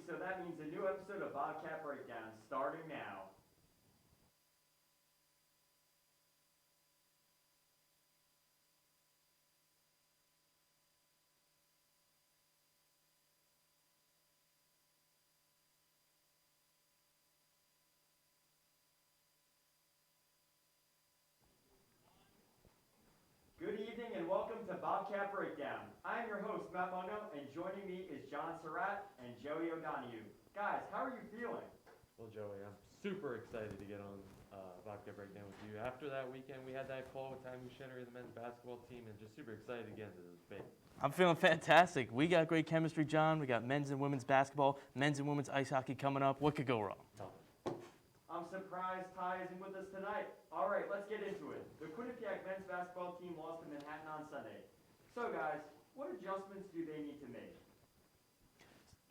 so that means a new episode of Bobcat Breakdown starting now. Good evening and welcome to Bobcat Breakdown. I am your host, Matt Mungo, and joining me is John Surratt and Joey O'Donoghue. Guys, how are you feeling? Well, Joey, I'm super excited to get on Bobcat Breakdown with you. After that weekend, we had that call with Timmy Schenner and the men's basketball team, and just super excited to get into this debate. I'm feeling fantastic. We got great chemistry, John. We got men's and women's basketball, men's and women's ice hockey coming up. What could go wrong? I'm surprised Ty isn't with us tonight. All right, let's get into it. The Quinnipiac men's basketball team lost to Manhattan on Sunday. So, guys, what adjustments do they need to make?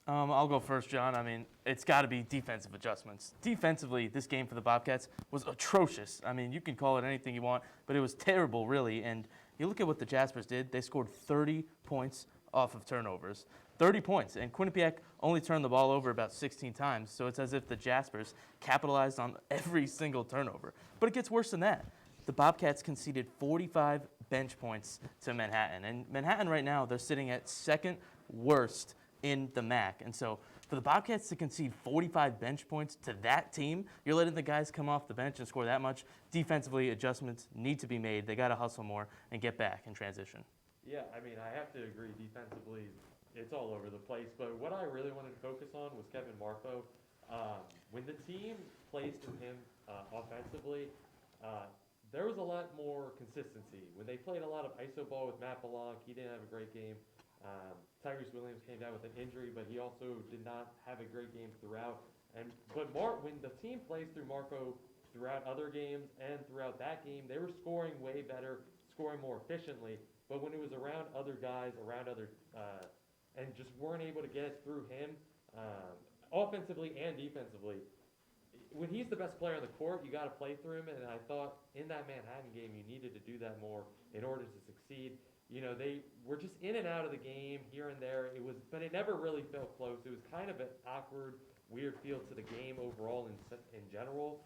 I'll go first, John. I mean, it's got to be defensive adjustments. Defensively, this game for the Bobcats was atrocious. I mean, you can call it anything you want, but it was terrible, really. And you look at what the Jaspers did. They scored 30 points off of turnovers. 30 points. And Quinnipiac only turned the ball over about 16 times, so it's as if the Jaspers capitalized on every single turnover. But it gets worse than that. The Bobcats conceded 45 bench points to Manhattan. And Manhattan right now, they're sitting at second worst in the MAC. And so for the Bobcats to concede 45 bench points to that team, you're letting the guys come off the bench and score that much. Defensively, adjustments need to be made. They got to hustle more and get back in transition. Yeah, I mean, I have to agree. Defensively, it's all over the place. But what I really wanted to focus on was Kevin Marfo. When the team plays through him offensively, there was a lot more consistency. When they played a lot of iso ball with Matt Belanc, he didn't have a great game. Tyrese Williams came down with an injury, but he also did not have a great game throughout. But when the team plays through Marfo throughout other games and throughout that game, they were scoring way better, scoring more efficiently. But when it was around other guys, and just weren't able to get through him, offensively and defensively, when he's the best player on the court, you got to play through him. And I thought in that Manhattan game, you needed to do that more in order to succeed. You know, they were just in and out of the game here and there. But it never really felt close. It was kind of an awkward, weird feel to the game overall in general.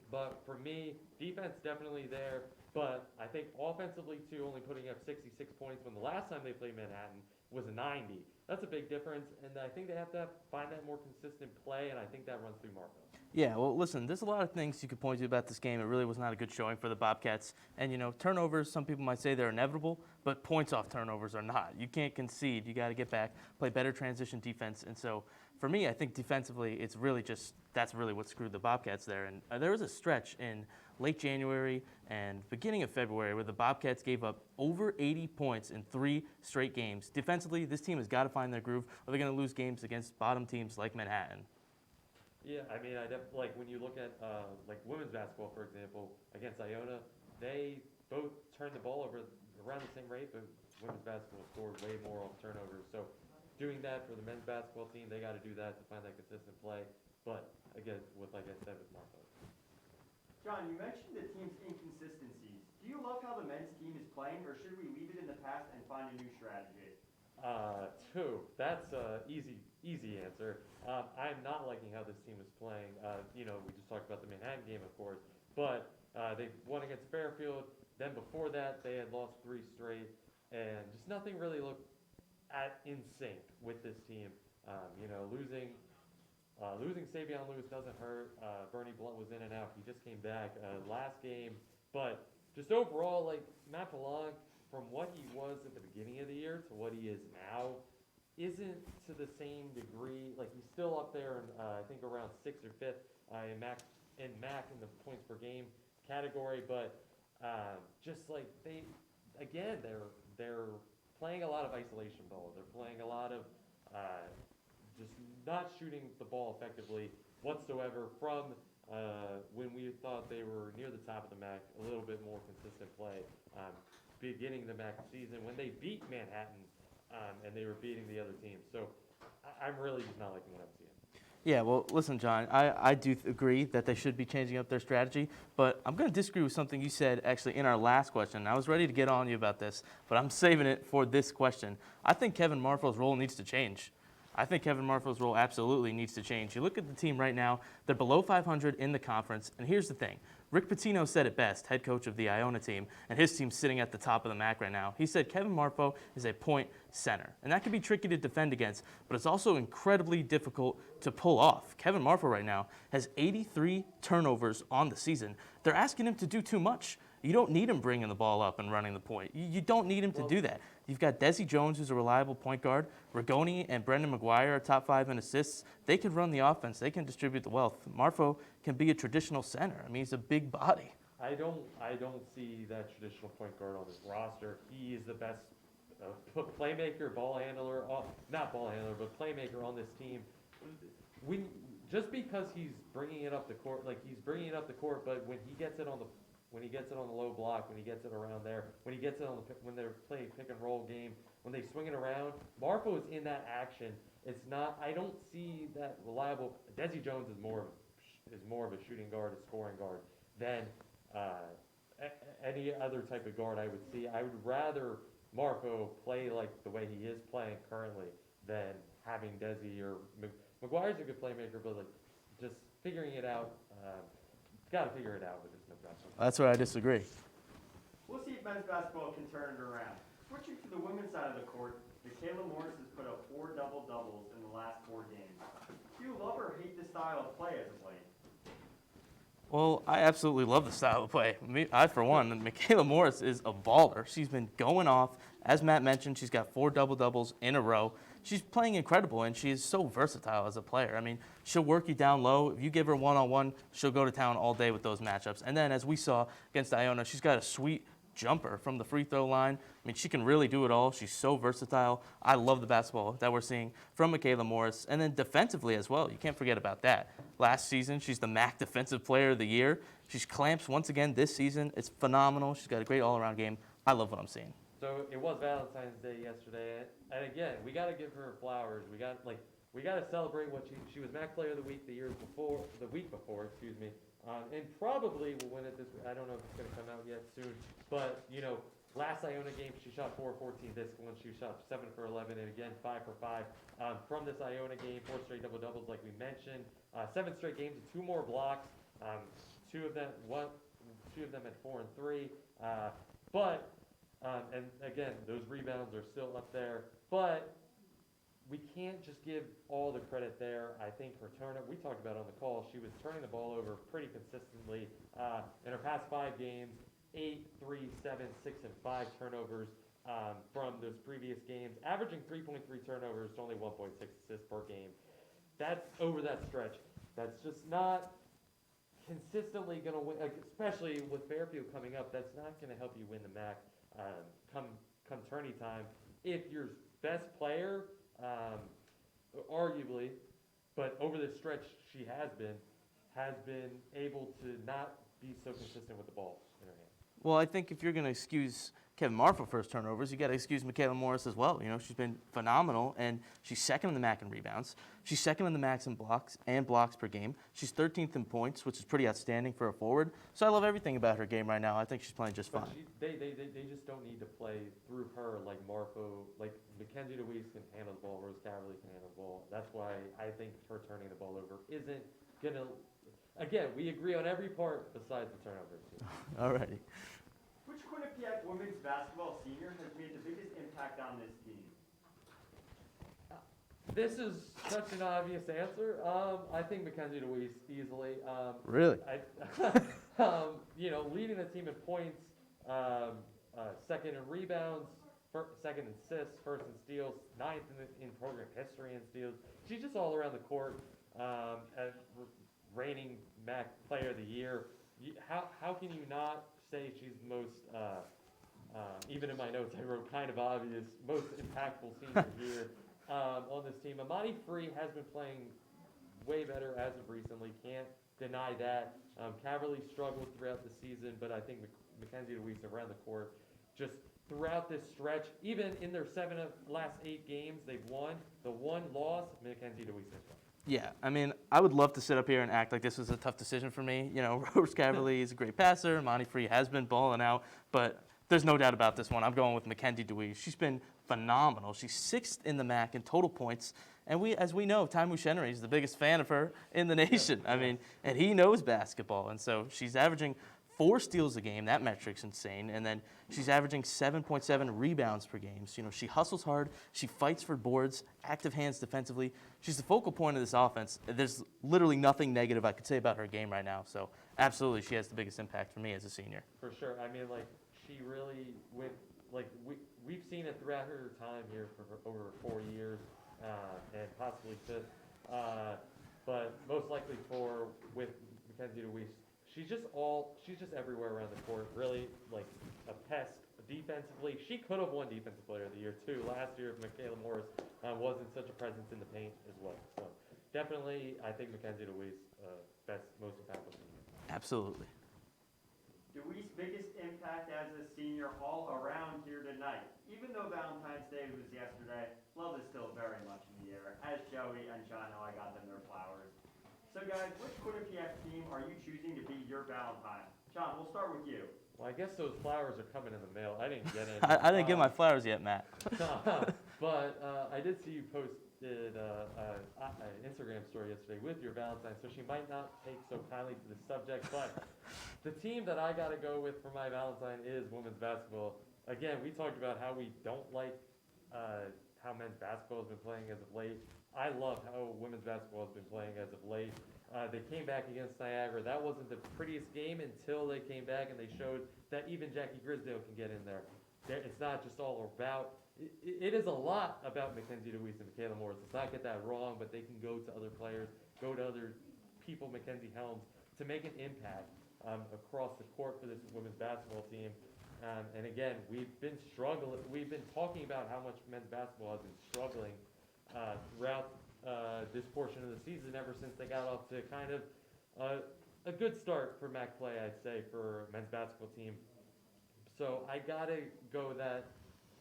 But for me, defense definitely there. But I think offensively too, only putting up 66 points when the last time they played Manhattan was a 90. That's a big difference, and I think they have to find that more consistent play, and I think that runs through Marco. Yeah, well, listen, there's a lot of things you could point to about this game. It really was not a good showing for the Bobcats. And, you know, turnovers, some people might say they're inevitable, but points off turnovers are not. You can't concede. You got to get back, play better transition defense. And so, for me, I think defensively, it's really just that's really what screwed the Bobcats there. And there was a stretch in late January and beginning of February where the Bobcats gave up over 80 points in 3 straight games. Defensively, this team has got to find their groove, or they're going to lose games against bottom teams like Manhattan. Yeah, I mean, like when you look at like women's basketball, for example, against Iona, they both turned the ball over around the same rate, but women's basketball scored way more off turnovers. So doing that for the men's basketball team, they got to do that to find that consistent play. But again, like I said, with Marco. John, you mentioned the team's inconsistencies. Do you love how the men's team is playing, or should we leave it in the past and find a new strategy? That's an easy answer. I'm not liking how this team is playing. You know, we just talked about the Manhattan game, of course, but they won against Fairfield. Then before that, they had lost 3 straight, and just nothing really looked in sync with this team. You know, losing Savion Lewis doesn't hurt. Bernie Blunt was in and out. He just came back last game, but just overall, like Matt Belanc, from what he was at the beginning of the year to what he is now, isn't to the same degree. Like he's still up there, I think around 6th or 5th in MAC in the points per game category. But just like they're playing a lot of isolation ball. They're playing a lot of just not shooting the ball effectively whatsoever from when we thought they were near the top of the MAC. A little bit more consistent play. Beginning the MAC season when they beat Manhattan and they were beating the other teams. So I'm really just not liking what I'm seeing. Yeah, well, listen, John, I do agree that they should be changing up their strategy, but I'm going to disagree with something you said actually in our last question. I was ready to get on you about this, but I'm saving it for this question. I think Kevin Marfo's role needs to change. I think Kevin Marfo's role absolutely needs to change. You look at the team right now, they're below 500 in the conference, and here's the thing. Rick Pitino said it best, head coach of the Iona team, and his team's sitting at the top of the MAC right now. He said Kevin Marfo is a point center, and that can be tricky to defend against, but it's also incredibly difficult to pull off. Kevin Marfo right now has 83 turnovers on the season. They're asking him to do too much. You don't need him bringing the ball up and running the point. You don't need him to do that. You've got Desi Jones, who's a reliable point guard. Rigoni and Brendan McGuire are top 5 in assists. They can run the offense. They can distribute the wealth. Marfo can be a traditional center. I mean, he's a big body. I don't see that traditional point guard on this roster. He is the best playmaker, ball handler, not ball handler, but playmaker on this team. Just because he's bringing it up the court, but when he gets it on the low block, when he gets it around there, when they're playing pick and roll game, when they swing it around, Marfo is in that action. It's not. I don't see that reliable. Desi Jones is more of a shooting guard, a scoring guard than any other type of guard I would see. I would rather Marfo play like the way he is playing currently than having Desi or McGuire's a good playmaker, but like just figuring it out. Got to figure it out with this Nebraska. That's where I disagree. We'll see if men's basketball can turn it around. Switching to the women's side of the court, Michaela Morris has put up 4 double-doubles in the last 4 games. Do you love or hate the style of play as of late? Well, I absolutely love the style of play. I, for one, Michaela Morris is a baller. She's been going off. As Matt mentioned, she's got 4 double-doubles in a row. She's playing incredible, and she is so versatile as a player. I mean, she'll work you down low. If you give her one-on-one, she'll go to town all day with those matchups. And then, as we saw against Iona, she's got a sweet jumper from the free throw line. I mean, she can really do it all. She's so versatile. I love the basketball that we're seeing from Michaela Morris. And then defensively as well. You can't forget about that. Last season, she's the MAC Defensive Player of the Year. She's clamps once again this season. It's phenomenal. She's got a great all-around game. I love what I'm seeing. So it was Valentine's Day yesterday, and again, we got to give her flowers. We got to celebrate what she was MAC Player of the Week the week before, excuse me, and probably will win it this week. I don't know if it's going to come out yet soon, but last Iona game she shot 4 for 14. This one she shot 7 for 11, and again 5 for 5 from this Iona game. 4 straight double doubles, like we mentioned. 7 straight games, 2 more blocks. 2 of them at 4 and 3, but. And again, those rebounds are still up there, but we can't just give all the credit there. I think her turnover, we talked about on the call, she was turning the ball over pretty consistently in her past 5 games, 8, 3, 7, 6, and 5 turnovers from those previous games, averaging 3.3 turnovers to only 1.6 assists per game. That's over that stretch. That's just not consistently going to win, especially with Fairfield coming up. That's not going to help you win the MAC. Come tourney time, if your best player, arguably, but over this stretch she has been able to not be so consistent with the ball in her hand. Well, I think if you're going to excuse Kevin Marfo for his turnovers, you got to excuse Michaela Morris as well. She's been phenomenal, and she's second in the MAC in rebounds. She's second in the MAC in blocks per game. She's 13th in points, which is pretty outstanding for a forward. So I love everything about her game right now. I think she's playing just fine. They just don't need to play through her like Marfo, like Mackenzie DeWeese can handle the ball, Rose Caverly can handle the ball. That's why I think her turning the ball over isn't going to. Again, we agree on every part besides the turnovers. All righty. Which Quinnipiac women's basketball senior has made the biggest impact on this team? This is such an obvious answer. I think Mackenzie DeWeese easily. Really? Leading the team in points, second in rebounds, second in assists, first in steals, 9th in program history in steals. She's just all around the court. Reigning MAC Player of the Year. How can you not say she's the most, even in my notes I wrote kind of obvious, most impactful senior here on this team. Amani Free has been playing way better as of recently, can't deny that. Caverly struggled throughout the season, but I think Mackenzie DeWeese around the court, just throughout this stretch, even in their 7 of last 8 games they've won, the one loss, Mackenzie DeWeese has won. Yeah, I mean, I would love to sit up here and act like this was a tough decision for me. Rose Caverly is a great passer. Monty Free has been balling out, but there's no doubt about this one. I'm going with Mackenzie DeWeese. She's been phenomenal. She's 6th in the MAC in total points And as we know, Ty Mushenry is the biggest fan of her in the nation. I mean, and he knows basketball. And so she's averaging 4 steals a game. That metric's insane. And then she's averaging 7.7 rebounds per game. So, she hustles hard. She fights for boards, active hands defensively. She's the focal point of this offense. There's literally nothing negative I could say about her game right now. So, absolutely, she has the biggest impact for me as a senior. For sure. I mean, she really went, we've seen it throughout her time here for over 4 years, and possibly 5th. But most likely with Mackenzie DeWeese, she's just everywhere around the court. Really, a pest defensively. She could have won Defensive Player of the Year too last year if Michaela Morris wasn't such a presence in the paint as well. So definitely, I think Mackenzie DeWeese most impactful senior. Absolutely. DeWee's biggest impact as a senior all around here tonight. Even though Valentine's Day was yesterday, love is still very much in the air. As Joey and John know, I got them their flowers. So guys, which Quinnipiac team are you choosing to be your Valentine? John, we'll start with you. Well, I guess those flowers are coming in the mail. I didn't get it. I didn't get my flowers yet, Matt. But I did see you posted an Instagram story yesterday with your Valentine, so she might not take so kindly to the subject. But the team that I got to go with for my Valentine is women's basketball. Again, we talked about how we don't like how men's basketball has been playing as of late. I love how women's basketball has been playing as of late. They came back against Niagara. That wasn't the prettiest game until they came back and they showed that even Jackie Grisdale can get in there. It's not just all about, it is a lot about Mackenzie DeWeese and Michaela Morris. Let's not get that wrong, but they can go to other players, go to other people, Mackenzie Helms, to make an impact across the court for this women's basketball team. And again, we've been talking about how much men's basketball has been struggling throughout this portion of the season ever since they got off to kind of a good start for Mac play, I'd say, for men's basketball team. So I gotta go that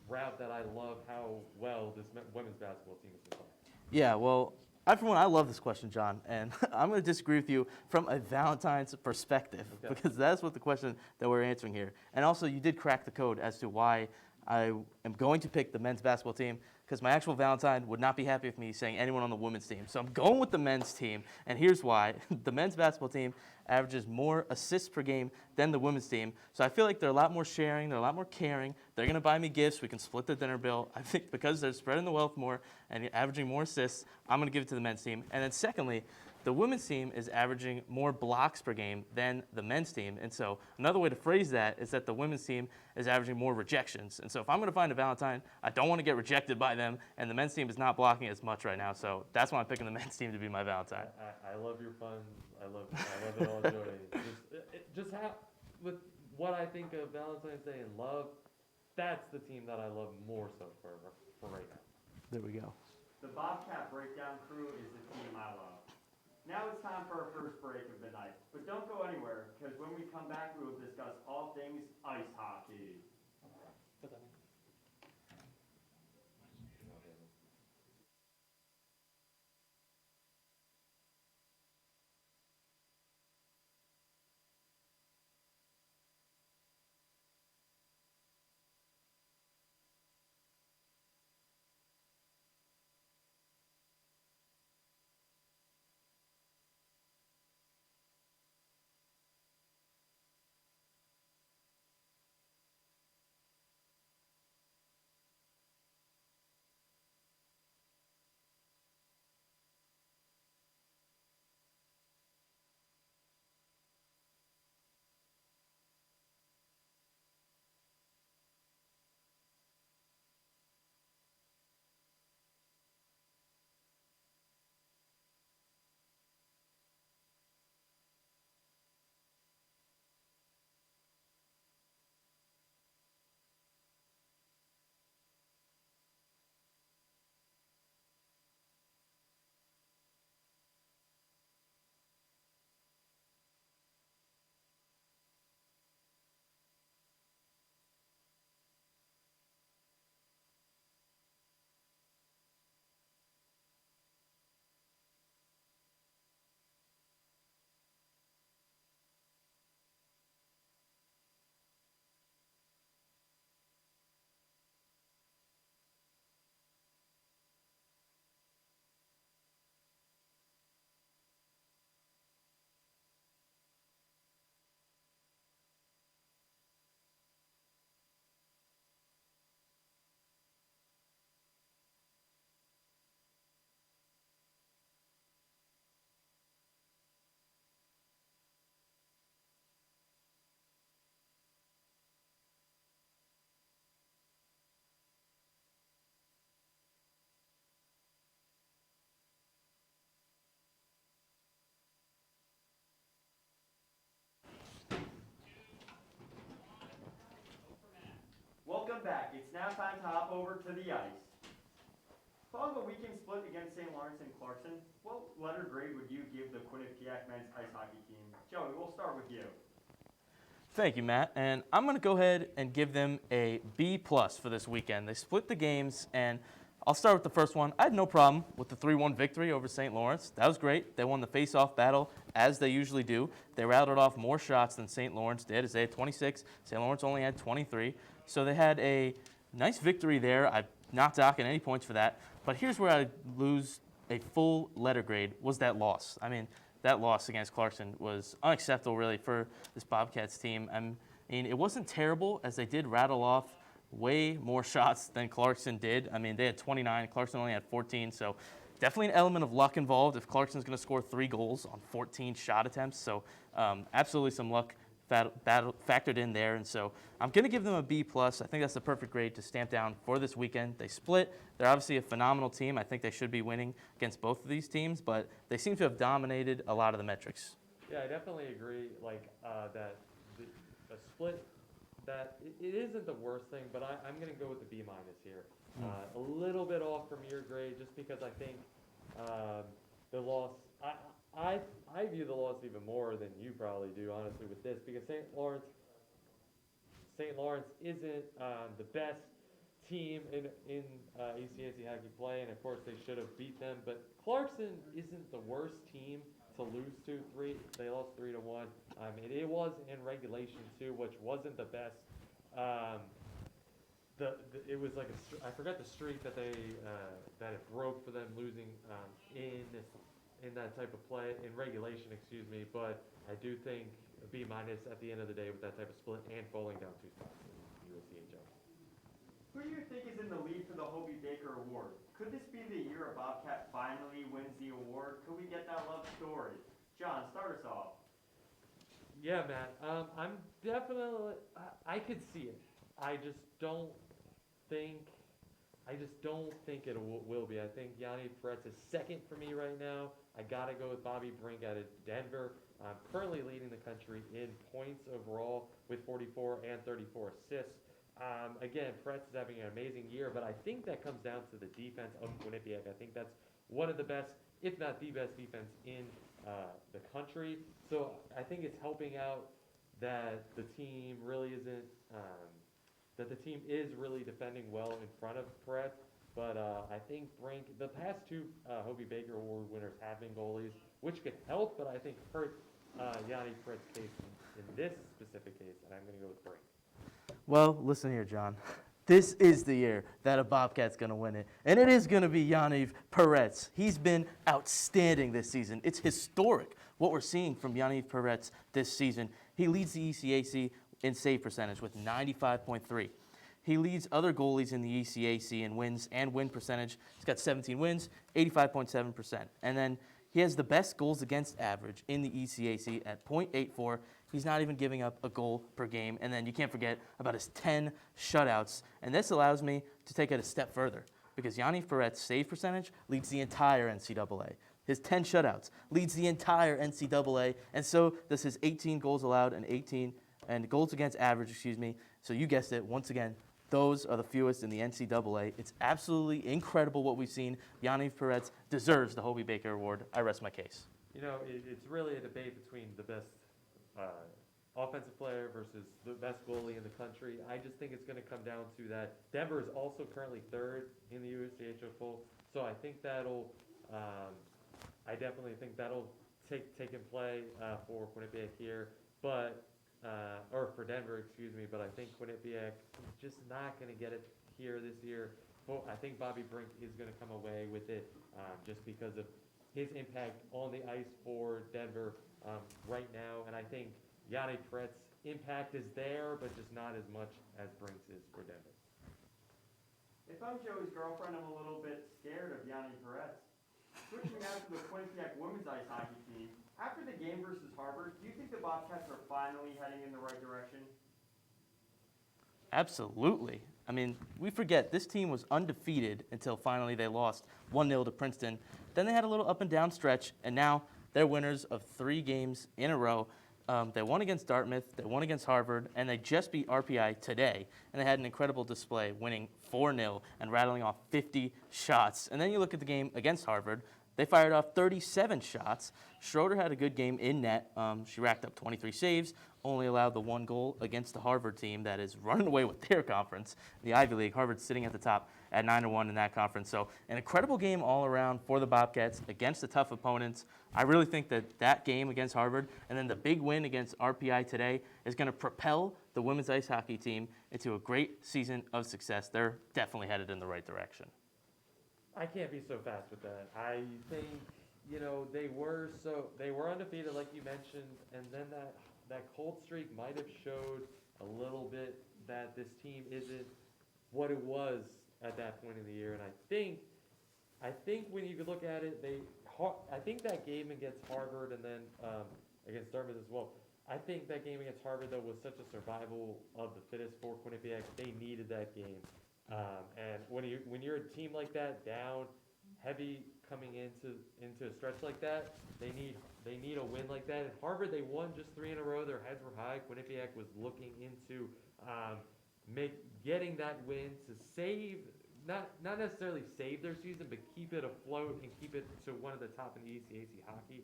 route that I love how well this women's basketball team has been playing. Yeah, well, I love this question, John, and I'm going to disagree with you from a Valentine's perspective, Okay. because that's what the question that we're answering here. And also, you did crack the code as to why I am going to pick the men's basketball team, because my actual Valentine would not be happy with me saying anyone on the women's team. So I'm going with the men's team, and here's why. The men's basketball team averages more assists per game than the women's team. So I feel like they're a lot more sharing, they're a lot more caring. They're going to buy me gifts, we can split the dinner bill. I think because they're spreading the wealth more and averaging more assists, I'm going to give it to the men's team. And then secondly, the women's team is averaging more blocks per game than the men's team. And so another way to phrase that is that the women's team is averaging more rejections. And so if I'm going to find a Valentine, I don't want to get rejected by them, and the men's team is not blocking as much right now. So that's why I'm picking the men's team to be my Valentine. I love your puns. I love it all, Joey. Just with what I think of Valentine's Day and love, that's the team that I love more so for right now. There we go. The Bobcat Breakdown crew is the team I love. Now it's time for our first break of the night. But don't go anywhere, because when we come back, we will discuss all things ice hockey. hop over to the ice. Following the weekend split against St. Lawrence and Clarkson, what letter grade would you give the Quinnipiac men's ice hockey team? Joey, we'll start with you. Thank you, Matt. And I'm going to go ahead and give them a B+ for this weekend. They split the games, and I'll start with the first one. I had no problem with the 3-1 victory over St. Lawrence. That was great. They won the face-off battle, as they usually do. They routed off more shots than St. Lawrence did, as they had 26. St. Lawrence only had 23. So they had a nice victory there. I'm not docking any points for that. But here's where I lose a full letter grade, was that loss. I mean, that loss against Clarkson was unacceptable, really, for this Bobcats team. I mean, it wasn't terrible, as they did rattle off way more shots than Clarkson did. I mean, they had 29. Clarkson only had 14. So definitely an element of luck involved if Clarkson's going to score 3 goals on 14 shot attempts. So absolutely some luck factored in there. And so I'm going to give them a B+. I think that's the perfect grade to stamp down for this weekend. They split. They're obviously a phenomenal team. I think they should be winning against both of these teams, but they seem to have dominated a lot of the metrics. Yeah, I definitely agree. Like that, a split. That it isn't the worst thing, but I'm going to go with the B- here. A little bit off from your grade, just because I think the loss. I view the loss even more than you probably do, honestly, with this, because St. Lawrence isn't the best team in ECAC hockey play, and of course they should have beat them. But Clarkson isn't the worst team to lose to. They lost 3-1. It was in regulation too, which wasn't the best. It was like I forgot the streak that that it broke for them losing in that type of play in regulation. Excuse me, but I do think a B- at the end of the day with that type of split and falling down 2 spots in USCHL. Who do you think is in the lead for the Hobie Baker Award? Could this be the year a Bobcat finally wins the award? Could we get that love story? John, start us off. Yeah, Matt. I'm definitely. I could see it. I just don't think it will be. I think Yanni Peretz is second for me right now. I gotta go with Bobby Brink out of Denver. Currently leading the country in points overall with 44 and 34 assists. Again, Peretz is having an amazing year, but I think that comes down to the defense of Quinnipiac. I think that's one of the best, if not the best defense in the country. So I think it's helping out that the team really isn't, that the team is really defending well in front of Peretz. But I think Brink, the past 2 Hobie Baker Award winners have been goalies, which could help, but I think hurt Yanni Peretz's case in this specific case, and I'm going to go with Brink. Well, listen here, John. This is the year that a Bobcat's going to win it, and it is going to be Yanni Peretz. He's been outstanding this season. It's historic what we're seeing from Yanni Peretz this season. He leads the ECAC in save percentage with 95.3. He leads other goalies in the ECAC in wins and win percentage. He's got 17 wins, 85.7%. And then he has the best goals against average in the ECAC at .84. He's not even giving up a goal per game. And then you can't forget about his 10 shutouts. And this allows me to take it a step further, because Yanni Peretz's save percentage leads the entire NCAA. His 10 shutouts leads the entire NCAA, and so does his 18 goals allowed and goals against average, excuse me. So you guessed it, once again, those are the fewest in the NCAA. It's absolutely incredible what we've seen. Yanni Peretz deserves the Hobie Baker Award. I rest my case. You know, it's really a debate between the best offensive player versus the best goalie in the country. I just think it's going to come down to that. Denver is also currently 3rd in the USCHO poll, so I think that'll, I definitely think that'll take in play for Quinnipiac here, but or for Denver, excuse me. But I think Quinnipiac is just not going to get it here this year. Well, I think Bobby Brink is going to come away with it just because of his impact on the ice for Denver right now. And I think Yanni Peretz's impact is there, but just not as much as Brink's is for Denver. If I'm Joey's girlfriend, I'm a little bit scared of Yanni Peretz. Switching now to the Quinnipiac women's ice hockey team. After the game versus Harvard, do you think the Bobcats are finally heading in the right direction? Absolutely. I mean, we forget this team was undefeated until finally they lost 1-0 to Princeton. Then they had a little up and down stretch, and now they're winners of 3 games in a row. They won against Dartmouth, they won against Harvard, and they just beat RPI today. And they had an incredible display, winning 4-0 and rattling off 50 shots. And then you look at the game against Harvard. They fired off 37 shots. Schroeder had a good game in net. She racked up 23 saves, only allowed the 1 goal against the Harvard team that is running away with their conference, the Ivy League. Harvard's sitting at the top at 9-1 in that conference. So an incredible game all around for the Bobcats against the tough opponents. I really think that game against Harvard and then the big win against RPI today is going to propel the women's ice hockey team into a great season of success. They're definitely headed in the right direction. I can't be so fast with that. I think, they were undefeated like you mentioned, and then that cold streak might have showed a little bit that this team isn't what it was at that point in the year. And I think when you look at it, I think that game against Harvard and then against Dartmouth as well. I think that game against Harvard though was such a survival of the fittest for Quinnipiac. They needed that game. And when you're a team like that, down heavy coming into a stretch like that, they need a win like that. At Harvard, they won just 3 in a row. Their heads were high. Quinnipiac was looking into getting that win to save, not necessarily save their season, but keep it afloat and keep it to one of the top in the ECAC hockey.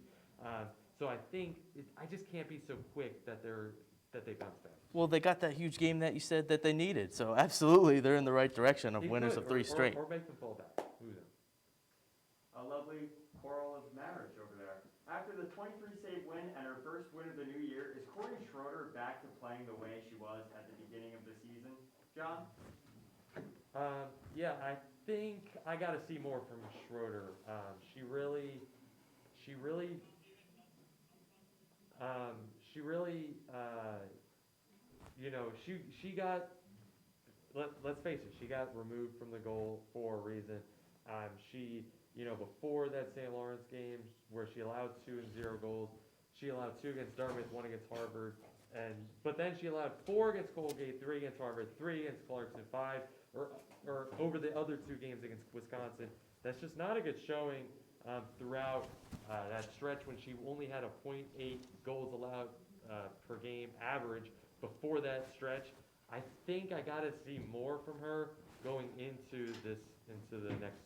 So I think I just can't be so quick that they bounce back. Well, they got that huge game that you said that they needed. So absolutely, they're in the right direction of winners of 3 straight. Or make them fall back. Who knows? A lovely quarrel of marriage over there. After the 23-save win and her first win of the new year, is Schroeder back to playing the way she was at the beginning of the season? John? Yeah, I think I got to see more from Schroeder. She really she got, let's face it, she got removed from the goal for a reason. Before that St. Lawrence game where she allowed 2 and 0 goals, she allowed 2 against Dartmouth, 1 against Harvard, but then she allowed 4 against Colgate, 3 against Harvard, 3 against Clarkson, 5 or over the other 2 games against Wisconsin. That's just not a good showing throughout that stretch when she only had a .8 goals allowed per game average before that stretch. I think I got to see more from her going into the next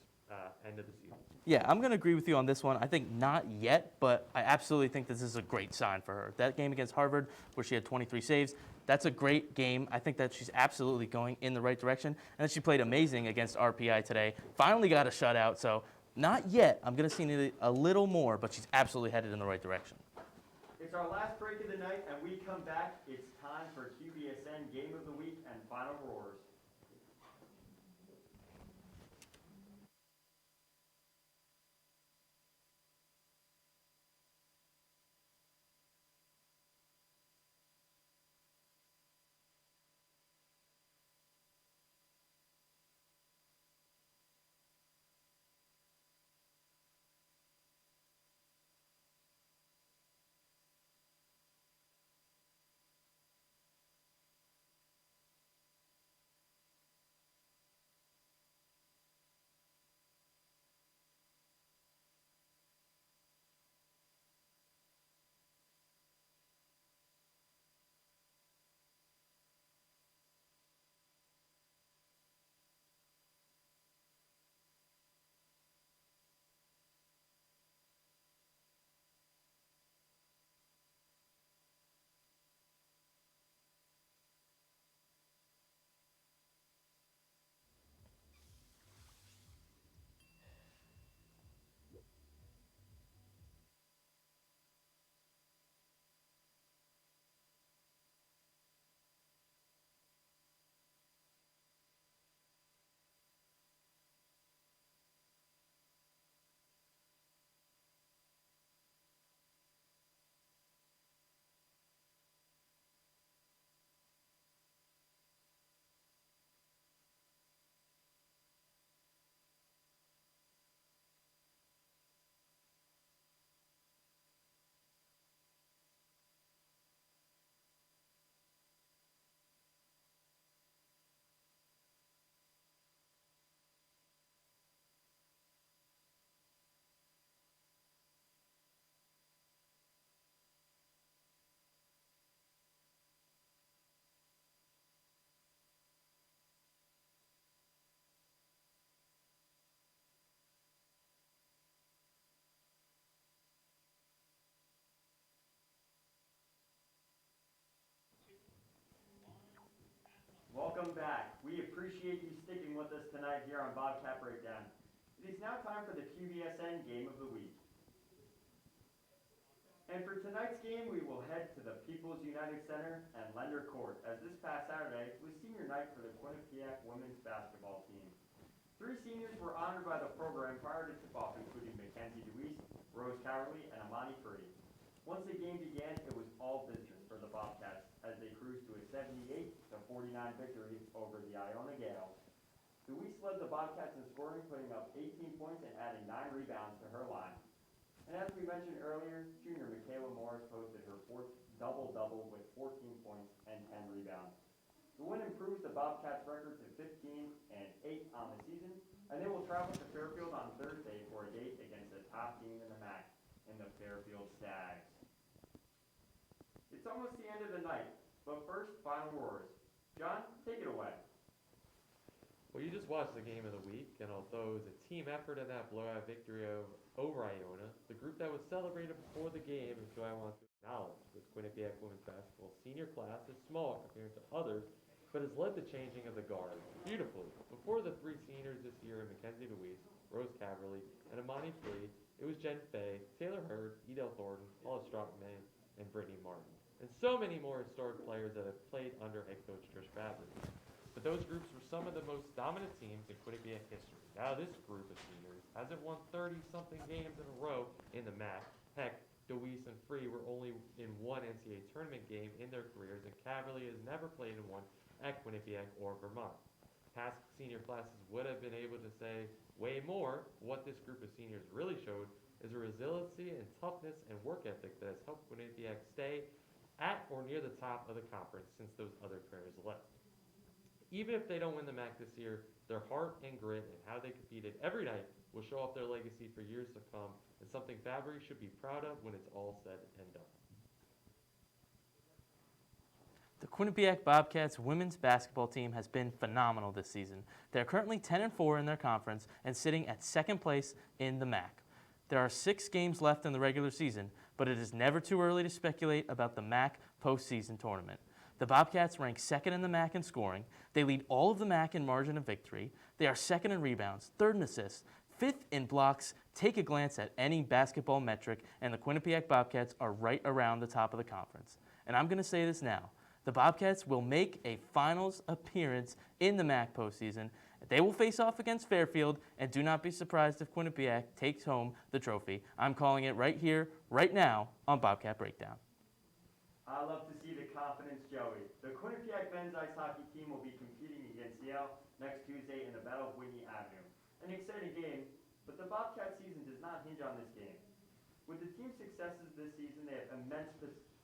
end of the season. Yeah, I'm going to agree with you on this one. I think not yet, but I absolutely think this is a great sign for her. That game against Harvard where she had 23 saves, that's a great game. I think that she's absolutely going in the right direction. And then she played amazing against RPI today. Finally got a shutout, so not yet. I'm going to see a little more, but she's absolutely headed in the right direction. It's our last break of the night, and we come back. It's time for Qbsn Game of the Week and Final Roars. We appreciate you sticking with us tonight here on Bobcat Breakdown. It is now time for the Qbsn Game of the Week. And for tonight's game, we will head to the People's United Center and Lender Court, as this past Saturday was senior night for the Quinnipiac women's basketball team. 3 seniors were honored by the program prior to tip-off, including Mackenzie DeWeese, Rose Cowerly, and Amani Free. Once the game began, it was all business for the Bobcats as they cruised to a 78-49 victory over the Iona Gales. DeWeese led the Bobcats in scoring, putting up 18 points and adding 9 rebounds to her line. And as we mentioned earlier, junior Michaela Morris posted her 4th double-double with 14 points and 10 rebounds. The win improves the Bobcats' record to 15-8 on the season, and they will travel to Fairfield on Thursday for a date against the top team in the MAC, in the Fairfield Stags. It's almost the end of the night, but first, final words. John, take it away. Well, you just watched the game of the week, and although it was a team effort in that blowout victory over Iona, the group that was celebrated before the game is who I want to acknowledge. This Quinnipiac women's basketball senior class is small compared to others, but has led the changing of the guard beautifully. Before the 3 seniors this year, Mackenzie DeWeese, Rose Caverly, and Amani Free, it was Jen Fay, Taylor Hurd, Edel Thornton, Paula Stroutman, and Brittany Martin, and so many more historic players that have played under head coach Trish Fabry. But those groups were some of the most dominant teams in Quinnipiac history. Now this group of seniors hasn't won 30-something games in a row in the MAC. Heck, DeWeese and Free were only in 1 NCAA tournament game in their careers, and Caverly has never played in one at Quinnipiac or Vermont. Past senior classes would have been able to say way more. What this group of seniors really showed is a resiliency and toughness and work ethic that has helped Quinnipiac stay at or near the top of the conference since those other players left. Even if they don't win the MAC this year, their heart and grit and how they competed every night will show off their legacy for years to come, and something Fabry should be proud of when it's all said and done. The Quinnipiac Bobcats women's basketball team has been phenomenal this season. They're currently 10-4 in their conference and sitting at 2nd place in the MAC. There are 6 games left in the regular season, but it is never too early to speculate about the MAC postseason tournament. The Bobcats rank 2nd in the MAC in scoring. They lead all of the MAC in margin of victory. They are 2nd in rebounds, 3rd in assists, 5th in blocks. Take a glance at any basketball metric, and the Quinnipiac Bobcats are right around the top of the conference. And I'm going to say this now. The Bobcats will make a finals appearance in the MAC postseason. They will face off against Fairfield, and do not be surprised if Quinnipiac takes home the trophy. I'm calling it right here, right now, on Bobcat Breakdown. I love to see the confidence, Joey. The Quinnipiac men's ice hockey team will be competing against Yale next Tuesday in the Battle of Whitney Avenue. An exciting game, but the Bobcat season does not hinge on this game. With the team's successes this season, they have immense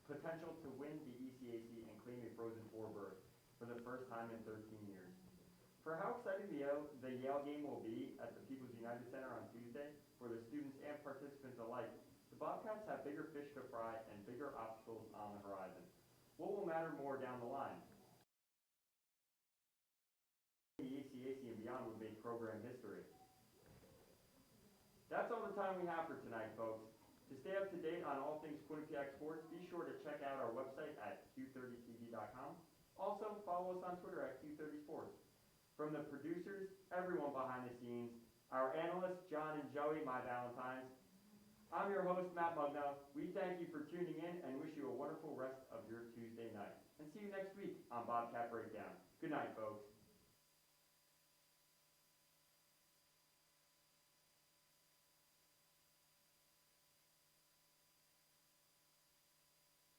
potential to win the ECAC and claim a Frozen Four berth for the first time in 13 years. For how exciting the Yale game will be at the People's United Center on Tuesday for the students and participants alike, the Bobcats have bigger fish to fry and bigger obstacles on the horizon. What will matter more down the line? The ECAC and beyond would make program history. That's all the time we have for tonight, folks. To stay up to date on all things Quinnipiac sports, be sure to check out our website at q30tv.com. Also, follow us on Twitter at q30sports. From the producers, everyone behind the scenes, our analysts, John and Joey, my Valentines, I'm your host, Matt Mugno. We thank you for tuning in and wish you a wonderful rest of your Tuesday night. And see you next week on Bobcat Breakdown. Good night, folks.